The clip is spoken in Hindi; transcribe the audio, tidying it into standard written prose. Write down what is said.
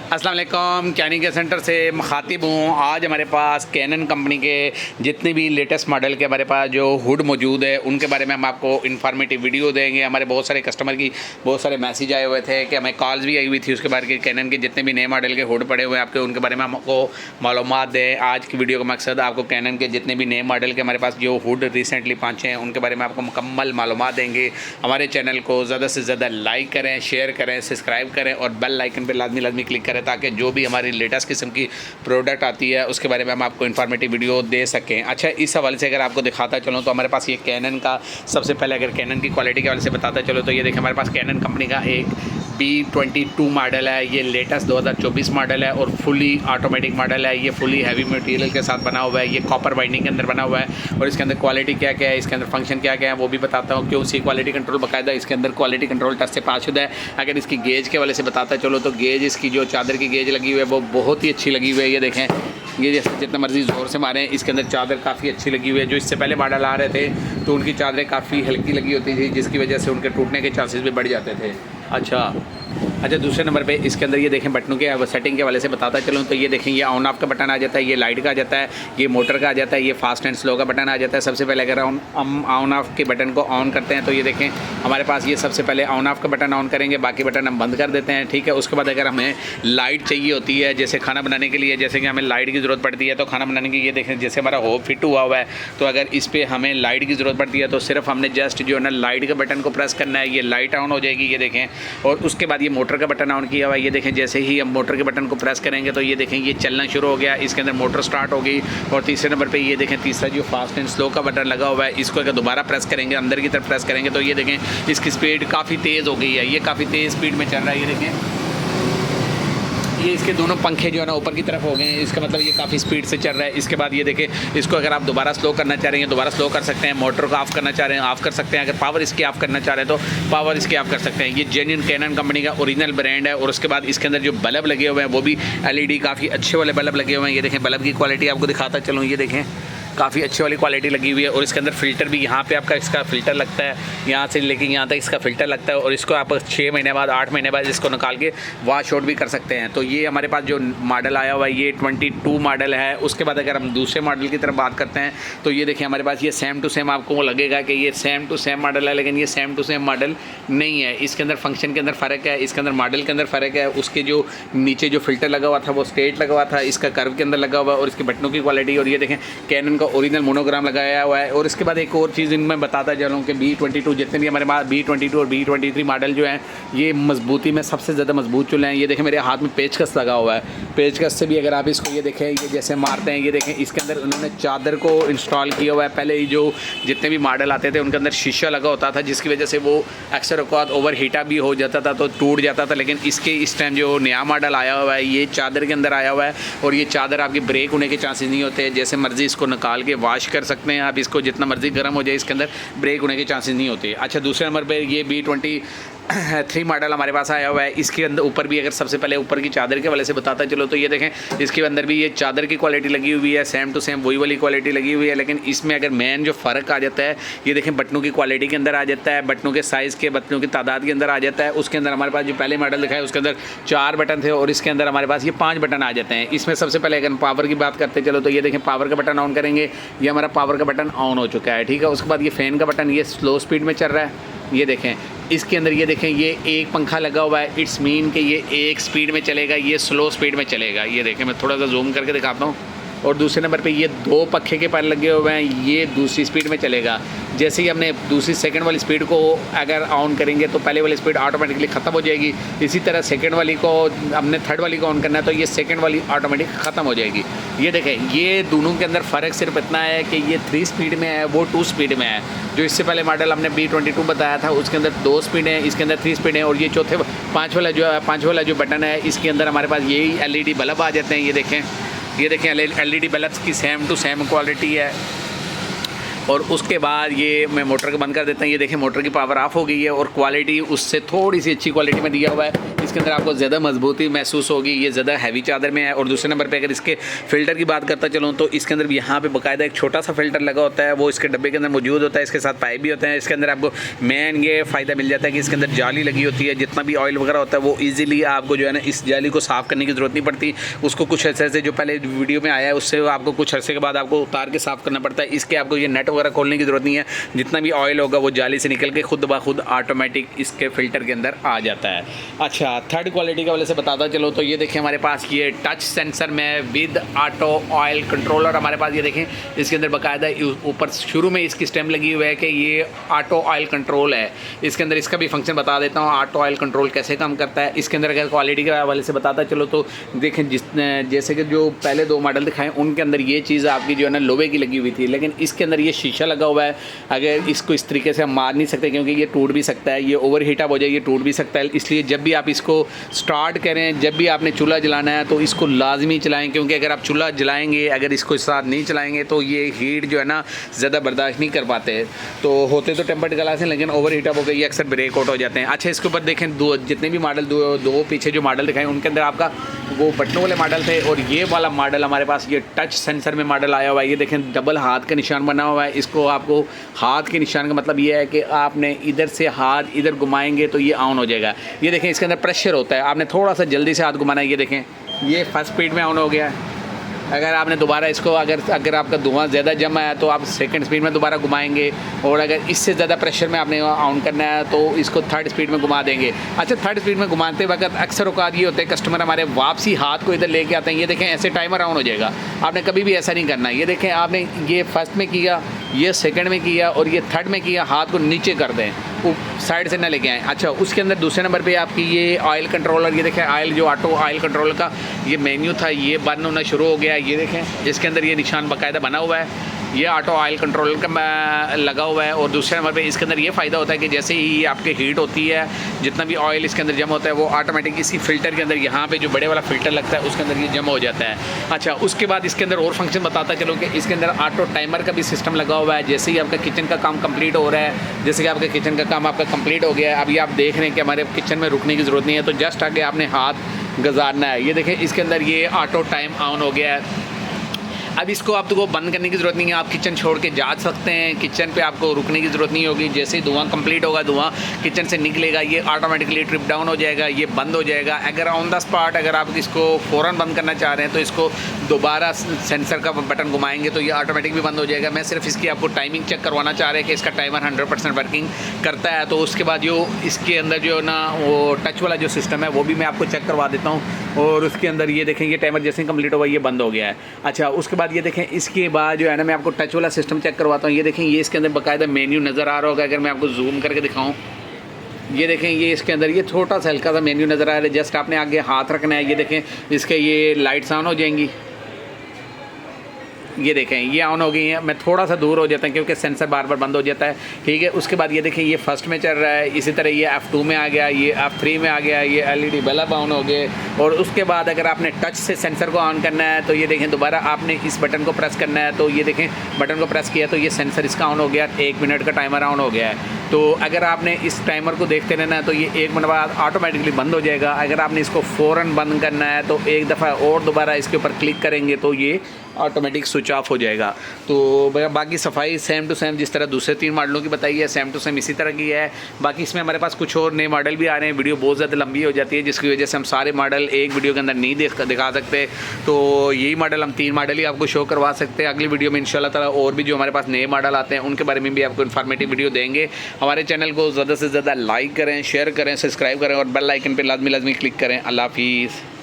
अस्सलाम वालेकुम, कैनिंग के सेंटर से मुखातिब हूँ। आज हमारे पास कैनन कंपनी के जितने भी लेटेस्ट मॉडल के हमारे पास जो हुड मौजूद है उनके बारे में हम आपको इन्फॉर्मेटिव वीडियो देंगे। हमारे बहुत सारे कस्टमर की बहुत सारे मैसेज आए हुए थे कि हमें कॉल्स भी आई हुई थी उसके बारे के कैनन के जितने भी नए मॉडल के हुड पड़े हुए हैं आपके उनके बारे में हमको मालूमात दें। आज की वीडियो का मकसद आपको कैनन के जितने भी नए मॉडल के हमारे पास जो हुड रिसेंटली पहुँचे हैं उनके बारे में आपको मुकम्मल मालूमात देंगे। हमारे चैनल को ज़्यादा से ज़्यादा लाइक करें, शेयर करें, सब्सक्राइब करें और बेल आइकन पर लाजमी क्लिक करें ताकि जो भी हमारी लेटेस्ट किस्म की प्रोडक्ट आती है उसके बारे में हम आपको इन्फॉर्मेटिव वीडियो दे सकें। अच्छा, इस हवाले से अगर आपको दिखाता चलूँ तो हमारे पास ये कैनन का सबसे पहले अगर कैनन की क्वालिटी के हवाले से बताता चलो तो ये देखिए हमारे पास कैनन कंपनी का एक B22 मॉडल है। ये लेटेस्ट 2024 मॉडल है और फुली ऑटोमेटिक मॉडल है। ये फुली हैवी मटेरियल के साथ बना हुआ है। ये कॉपर वाइंडिंग के अंदर बना हुआ है और इसके अंदर क्वालिटी क्या क्या है, इसके अंदर फंक्शन क्या क्या है वो भी बताता हूँ। क्यों सी क्वालिटी कंट्रोल बाकायदा इसके अंदर क्वालिटी कंट्रोल टच से पासशुदा है। अगर इसकी गेज के वाले से बताता चलो तो गेज इसकी जो चादर की गेज लगी हुई है वो बहुत ही अच्छी लगी हुई है। ये देखें, ये जैसे जितना मर्जी ज़ोर से मारें इसके अंदर चादर काफ़ी अच्छी लगी हुई है। जो इससे पहले मॉडल आ रहे थे तो उनकी चादरें काफ़ी हल्की लगी होती थी जिसकी वजह से उनके टूटने के चांसेस भी बढ़ जाते थे। अच्छा, दूसरे नंबर पे इसके अंदर ये देखें बटनों के सेटिंग के वाले से बताता चलूँ तो ये देखें, ये ऑन ऑफ का बटन आ जाता है, ये लाइट का आ जाता है, ये मोटर का आ जाता है, ये फास्ट एंड स्लो का बटन आ जाता है। सबसे पहले अगर हम ऑन ऑफ के बटन को ऑन करते हैं तो ये देखें हमारे पास ये सबसे पहले ऑन ऑफ का बटन ऑन करेंगे, बाकी बटन हम बंद कर देते हैं। ठीक है, उसके बाद अगर हमें लाइट चाहिए होती है जैसे खाना बनाने के लिए, जैसे कि हमें लाइट की ज़रूरत पड़ती है तो खाना बनाने की ये देखें जैसे हमारा होब फिट हुआ है तो अगर इस पर हमें लाइट की ज़रूरत पड़ती है तो सिर्फ हमने जस्ट जो है ना लाइट के बटन को प्रेस करना है, ये लाइट ऑन हो जाएगी। ये देखें, और उसके बाद ये मोटर का बटन ऑन किया हुआ है। ये देखें जैसे ही हम मोटर के बटन को प्रेस करेंगे तो ये देखें ये चलना शुरू हो गया, इसके अंदर मोटर स्टार्ट हो गई। और तीसरे नंबर पे ये देखें तीसरा जो फास्ट एंड स्लो का बटन लगा हुआ है, इसको अगर दोबारा प्रेस करेंगे अंदर की तरफ प्रेस करेंगे तो ये देखें इसकी स्पीड काफ़ी तेज़ हो गई है। ये काफ़ी तेज़ स्पीड में चल रहा है। ये देखें ये इसके दोनों पंखे जो है ना ऊपर की तरफ हो गए हैं, इसका मतलब ये काफ़ी स्पीड से चल रहा है। इसके बाद ये देखें इसको अगर आप दोबारा स्लो करना चाह रहे हैं दोबारा स्लो कर सकते हैं, मोटर को ऑफ़ करना चाह रहे हैं ऑफ़ कर सकते हैं, अगर पावर इसकी ऑफ़ करना चाह रहे हैं तो पावर इसकी ऑफ़ कर सकते हैं। ये जेन्युइन कैनन कंपनी का ओरिजिनल ब्रांड है। और उसके बाद इसके अंदर जो बल्ब लगे हुए हैं वो भी LED काफ़ी अच्छे वाले बल्ब लगे हुए हैं। ये देखें बल्ब की क्वालिटी आपको दिखाता चलूँ, ये देखें काफ़ी अच्छी वाली क्वालिटी लगी हुई है। और इसके अंदर फ़िल्टर भी यहाँ पे आपका इसका फ़िल्टर लगता है, यहाँ से लेके यहाँ तक इसका फ़िल्टर लगता है और इसको आप 6 महीने बाद 8 महीने बाद इसको निकाल के वॉश आउट भी कर सकते हैं। तो ये हमारे पास जो मॉडल आया हुआ है ये 22 मॉडल है। उसके बाद अगर हम दूसरे मॉडल की तरफ बात करते हैं तो ये देखिए हमारे पास ये सेम टू सेम आपको लगेगा कि ये सेम टू सेम मॉडल है, लेकिन ये सेम टू सेम मॉडल नहीं है। इसके अंदर फंक्शन के अंदर फ़र्क है, इसके अंदर मॉडल के अंदर फ़र्क है। उसके जो नीचे जो फ़िल्टर लगा हुआ था वो स्ट्रेट लगा हुआ था, इसका कर्व के अंदर लगा हुआ है और इसके बटनों की क्वालिटी। और ये देखें कैनन का ओरिजिनल मोनोग्राम लगाया हुआ है। और इसके बाद एक और चीज़ इनमें बताता चलूँ कि B22 जितने भी हमारे पास B22 और B23 मॉडल जो हैं ये मजबूती में सबसे ज़्यादा मजबूत चूल्हे हैं। ये देखें मेरे हाथ में पेचकस लगा हुआ है, पेचकस से भी अगर आप इसको ये देखें ये जैसे मारते हैं, ये देखें इसके अंदर उन्होंने चादर को इंस्टॉल किया हुआ है। पहले ही जो जितने भी मॉडल आते थे उनके अंदर शीशा लगा होता था जिसकी वजह से वो अक्सर औक़ात ओवर हीटा भी हो जाता था तो टूट जाता था। लेकिन इसके इस टाइम जो नया मॉडल आया हुआ है ये चादर के अंदर आया हुआ है और ये चादर आपकी ब्रेक होने के चांसेस नहीं होते। जैसे मर्ज़ी इसको निकाल के वॉश कर सकते हैं आप, इसको जितना मर्जी गर्म हो जाए इसके अंदर ब्रेक होने के चांसेस नहीं होते। अच्छा, दूसरे नंबर पे ये B23 मॉडल हमारे पास आया हुआ है। इसके अंदर ऊपर भी अगर सबसे पहले ऊपर की चादर के वाले से बताता चलो तो ये देखें इसके अंदर भी ये चादर की क्वालिटी लगी हुई है, सेम टू सेम वही वाली क्वालिटी लगी हुई है। लेकिन इसमें अगर मेन जो फ़र्क आ जाता है ये देखें बटनों की क्वालिटी के अंदर आ जाता है, बटनों के साइज़ के बटनों की तादाद के अंदर आ जाता है। उसके अंदर हमारे पास जो पहले मॉडल दिखा है उसके अंदर 4 बटन थे और इसके अंदर हमारे पास ये 5 बटन आ जाते हैं। इसमें सबसे पहले अगर पावर की बात करते चलो तो ये देखें पावर का बटन ऑन करेंगे, ये हमारा पावर का बटन ऑन हो चुका है। ठीक है, उसके बाद ये फ़ैन का बटन ये स्लो स्पीड में चल रहा है। ये देखें इसके अंदर ये देखें ये एक पंखा लगा हुआ है, इट्स मीन कि ये एक स्पीड में चलेगा, ये स्लो स्पीड में चलेगा। ये देखें मैं थोड़ा सा जूम करके दिखाता हूँ। और दूसरे नंबर पे ये 2 पंखे के पैर लगे हुए हैं, ये दूसरी स्पीड में चलेगा। जैसे ही हमने दूसरी सेकंड वाली स्पीड को अगर ऑन करेंगे तो पहले वाली स्पीड ऑटोमेटिकली ख़त्म हो जाएगी। इसी तरह सेकंड वाली को हमने थर्ड वाली को ऑन करना है तो ये सेकंड वाली ऑटोमेटिक ख़त्म हो जाएगी। ये देखें ये दोनों के अंदर फ़र्क सिर्फ इतना है कि ये 3 स्पीड में है, वो 2 स्पीड में है। जो इससे पहले मॉडल हमने B22 बताया था उसके अंदर 2 स्पीड है, इसके अंदर 3 स्पीड है। और ये पाँच वाला जो बटन है इसके अंदर हमारे पास यही LED बल्ब आ जाते हैं। ये देखें LED बल्ब की सेम टू सेम क्वालिटी है। और उसके बाद ये मैं मोटर को बंद कर देता हूँ। ये देखें मोटर की पावर ऑफ हो गई है और क्वालिटी उससे थोड़ी सी अच्छी क्वालिटी में दिया हुआ है। इसके अंदर आपको ज़्यादा मजबूती महसूस होगी, ये ज़्यादा हैवी चादर में है। और दूसरे नंबर पे अगर इसके फ़िल्टर की बात करता चलूँ तो इसके अंदर यहाँ पे बाकायदा एक छोटा सा फ़िल्टर लगा होता है, वो इसके डब्बे के अंदर मौजूद होता है। इसके साथ पाइप भी होते हैं। इसके अंदर आपको मेन ये फ़ायदा मिल जाता है कि इसके अंदर जाली लगी होती है। जितना भी ऑयल वगैरह होता है वो ईजिली आपको जो है ना इस जाली को साफ़ करने की ज़रूरत नहीं पड़ती। उसको कुछ ऐसे ऐसे जो पहले वीडियो में आया है उससे आपको कुछ अरसे के बाद आपको उतार के साफ़ करना पड़ता है। इसके आपको ये नेट वगैरह खोलने की ज़रूरत नहीं है। जितना भी ऑयल होगा वो जाली से निकल के खुद ब खुद ऑटोमेटिक इसके फ़िल्टर के अंदर आ जाता है। अच्छा, थर्ड क्वालिटी का वाले से बताता चलो तो ये देखें हमारे पास ये टच सेंसर में विद ऑटो ऑयल कंट्रोलर हमारे पास। ये देखें इसके अंदर बाकायदा ऊपर शुरू में इसकी स्टेम लगी हुई है कि ये ऑटो ऑयल कंट्रोल है। इसके अंदर इसका भी फंक्शन बता देता हूँ, ऑटो ऑयल कंट्रोल कैसे काम करता है। इसके अंदर अगर क्वालिटी के वाले से बताता चलो तो देखें जैसे कि जो पहले 2 मॉडल दिखाएं उनके अंदर ये चीज़ आपकी जो है ना लोहे की लगी हुई थी, लेकिन इसके अंदर ये शीशा लगा हुआ है। अगर इसको इस तरीके से हम मार नहीं सकते क्योंकि ये टूट भी सकता है, ये ओवर हीट अप हो जाए, ये टूट भी सकता है। इसलिए जब भी आप इसको स्टार्ट करें, जब भी आपने चूल्हा जलाना है तो इसको लाजमी चलाएं, क्योंकि अगर आप चूल्हा जलाएंगे, अगर इसको इस साथ नहीं चलाएंगे तो ये हीट जो है ना ज़्यादा बर्दाश्त नहीं कर पाते। तो होते तो टेम्पर्ड ग्लास हैं लेकिन ओवर हीट अप होकर ये अक्सर ब्रेक आउट हो जाते हैं। अच्छा, इसके ऊपर देखें जितने भी मॉडल दो पीछे जो मॉडल दिखाएं उनके अंदर आपका वो बटनों वाले मॉडल थे और ये वाला मॉडल हमारे पास ये टच सेंसर में मॉडल आया हुआ है। ये देखें डबल हाथ का निशान बना हुआ है। इसको आपको हाथ के निशान का मतलब ये है कि आपने इधर से हाथ इधर घुमाएंगे तो ये ऑन हो जाएगा। ये देखें इसके अंदर प्रेशर होता है, आपने थोड़ा सा जल्दी से हाथ घुमाना है। ये देखें ये फर्स्ट स्पीड में ऑन हो गया है। अगर आपने दोबारा इसको अगर आपका धुआं ज़्यादा जमा है तो आप सेकंड स्पीड में दोबारा घुमाएंगे, और अगर इससे ज़्यादा प्रेशर में आपने ऑन करना है तो इसको थर्ड स्पीड में घुमा देंगे। अच्छा, थर्ड स्पीड में घुमाते वक्त अक्सर औकात ये होते हैं कस्टमर हमारे वापसी हाथ को इधर लेके आते हैं। ये देखें ऐसे टाइमर ऑन हो जाएगा, आपने कभी भी ऐसा नहीं करना। ये देखें आपने ये फर्स्ट में किया, ये सेकंड में किया और ये थर्ड में किया, हाथ को नीचे कर दें, साइड से ना लेके आएँ। अच्छा, उसके अंदर दूसरे नंबर पे आपकी ये ऑयल कंट्रोलर, ये देखें ऑयल जो ऑटो ऑयल कंट्रोलर का ये मेन्यू था ये बंद होना शुरू हो गया। ये देखें इसके अंदर ये निशान बाकायदा बना हुआ है, ये ऑटो ऑयल कंट्रोलर का लगा हुआ है। और दूसरे नंबर पे इसके अंदर ये फ़ायदा होता है कि जैसे ही आपके हीट होती है, जितना भी ऑयल इसके अंदर जमा होता है वो ऑटोमेटिक इसी फ़िल्टर के अंदर यहाँ पे जो बड़े वाला फ़िल्टर लगता है उसके अंदर ये जमा हो जाता है। अच्छा, उसके बाद इसके अंदर और फंक्शन बताता चलो कि इसके अंदर ऑटो टाइमर का भी सिस्टम लगा हुआ है। जैसे ही आपका किचन का काम कंप्लीट हो रहा है, जैसे कि आपका किचन का काम आपका कंप्लीट हो गया है, अभी आप देख रहे हैं कि हमारे किचन में रुकने की ज़रूरत नहीं है, तो जस्ट आगे आपने हाथ गुजारना है। ये देखें इसके अंदर ये ऑटो टाइम ऑन हो गया है। अब इसको आपको बंद करने की ज़रूरत नहीं है, आप किचन छोड़ के जा सकते हैं। किचन पे आपको रुकने की ज़रूरत नहीं होगी। जैसे ही धुआं कंप्लीट होगा, धुआं किचन से निकलेगा, ये ऑटोमेटिकली ट्रिप डाउन हो जाएगा, ये बंद हो जाएगा। अगर ऑन द स्पॉट अगर आप इसको फ़ौरन बंद करना चाह रहे हैं तो इसको दोबारा सेंसर का बटन घुमाएंगे तो ये ऑटोमेटिक भी बंद हो जाएगा। मैं सिर्फ इसकी आपको टाइमिंग चेक करवाना चाह रहे हैं कि इसका टाइमर 100% वर्किंग करता है। तो उसके बाद जो इसके अंदर जो ना वो टच वाला जो सिस्टम है वो भी मैं आपको चेक करवा देता हूँ। और उसके अंदर ये देखें ये टाइमर जैसे ही कंप्लीट होगा ये बंद हो गया है। अच्छा, उसके बाद ये देखें इसके बाद जो है ना मैं आपको टच वाला सिस्टम चेक करवाता हूँ। ये देखें ये इसके अंदर बाकायदा मेन्यू नज़र आ रहा होगा, अगर मैं आपको जूम करके दिखाऊँ। ये देखें ये इसके अंदर ये छोटा सा हल्का सा मेन्यू नज़र आ रहा है, जस्ट आपने आगे हाथ रखना है। ये देखें इसके ये लाइट्स ऑन हो जाएंगी, ये देखें ये ऑन हो गई हैं। मैं थोड़ा सा दूर हो जाता हूँ क्योंकि सेंसर बार बार बंद हो जाता है, ठीक है। उसके बाद ये देखें ये फर्स्ट में चल रहा है, इसी तरह ये F2 में आ गया, ये F3 में आ गया, ये LED बल्ब ऑन हो गए। और उसके बाद अगर आपने टच से सेंसर को ऑन करना है तो ये देखें दोबारा आपने इस बटन को प्रेस करना है, तो ये देखें बटन को प्रेस किया तो ये सेंसर इसका ऑन हो गया, 1 मिनट का टाइमर ऑन हो गया है। तो अगर आपने इस टाइमर को देखते रहना है तो ये 1 मिनट बाद ऑटोमेटिकली बंद हो जाएगा। अगर आपने इसको फ़ौरन बंद करना है तो एक दफ़ा और दोबारा इसके ऊपर क्लिक करेंगे तो ये ऑटोमेटिक स्विच ऑफ हो जाएगा। तो बाकी सफाई सेम टू सेम जिस तरह दूसरे 3 मॉडलों की बताई है सेम टू सेम इसी तरह की है। बाकी इसमें हमारे पास कुछ और नए मॉडल भी आ रहे हैं। वीडियो बहुत ज़्यादा लंबी हो जाती है जिसकी वजह से हम सारे मॉडल एक वीडियो के अंदर नहीं दिखा सकते। तो यही मॉडल हम 3 मॉडल ही आपको शो करवा सकते हैं। अगली वीडियो में इंशाल्लाह ताला और भी जो हमारे पास नए मॉडल आते हैं उनके बारे में भी आपको इन्फॉर्मेटिव वीडियो देंगे। हमारे चैनल को ज़्यादा से ज़्यादा लाइक करें, शेयर करें, सब्सक्राइब करें और बेल आइकन पर लाजमी क्लिक करें। अल्लाह हाफिज़।